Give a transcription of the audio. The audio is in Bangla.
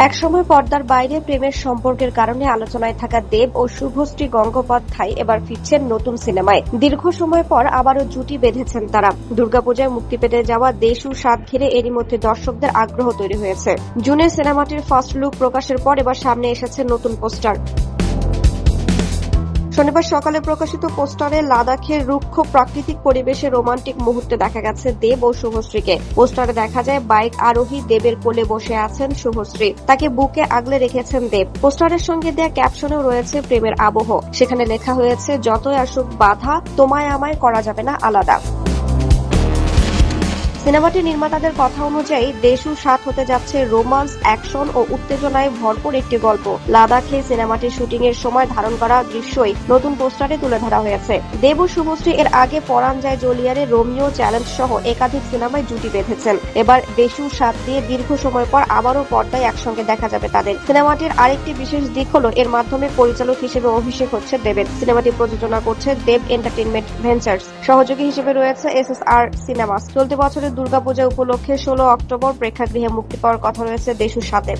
একসময় পর্দার বাইরে প্রেমের সম্পর্কের কারণে আলোচনায় থাকা দেব ও শুভশ্রী গঙ্গোপাধ্যায় এবার ফিরছেন নতুন সিনেমায়। দীর্ঘ সময় পর আবারও জুটি বেঁধেছেন তারা। দুর্গাপূজায় মুক্তি পেতে যাওয়া দেশু ৭ ঘিরে এরই মধ্যে দর্শকদের আগ্রহ তৈরি হয়েছে। জুনে সিনেমাটির ফার্স্ট লুক প্রকাশের পর এবার সামনে এসেছে নতুন পোস্টার। শনিবার সকালে প্রকাশিত পোস্টারে লাদাখের রুক্ষ প্রাকৃতিক পরিবেশে রোমান্টিক মুহূর্তে দেখা গেছে দেব ও শুভশ্রীকে। পোস্টারে দেখা যায় বাইক আরোহী দেবের কোলে বসে আছেন শুভশ্রী, তাকে বুকে আগলে রেখেছেন দেব। পোস্টারের সঙ্গে দেয়া ক্যাপশনেও রয়েছে প্রেমের আবহ। সেখানে লেখা হয়েছে, যতই আসুক বাধা, তোমায় আমায় করা যাবে না আলাদা। সিনেমাটির নির্মাতাদের কথা অনুযায়ী দেশু ৭ হতে যাচ্ছে রোমান্স, অ্যাকশন ও উত্তেজনায় ভরপুর একটি গল্প। লাদাখে সিনেমাটির শুটিং এর সময় ধারণ করা দৃশ্যই নতুন পোস্টারে তুলে ধরা হয়েছে। দেব ও শুভশ্রী এর আগে পরাণ যায় জলিয়ারে, রোমিও, চ্যালেঞ্জ সহ একাধিক সিনেমায় জুটি বেঁধেছেন। এবার দেশু ৭ দিয়ে দীর্ঘ সময় পর আবারও পর্দায় একসঙ্গে দেখা যাবে তাদের। সিনেমাটির আরেকটি বিশেষ দিক হলো এর মাধ্যমে পরিচালক হিসেবে অভিষেক হচ্ছে দেবের। সিনেমাটি প্রযোজনা করছে দেব এন্টারটেইনমেন্ট ভেঞ্চার্স। সহযোগী হিসেবে রয়েছে SSR সিনেমাস। চলতি বছরের দুর্গাপূজা উপলক্ষে ১৬ অক্টোবর প্রেক্ষাগৃহে মুক্তি পাওয়ার কথা রয়েছে দেশু ৭-এর।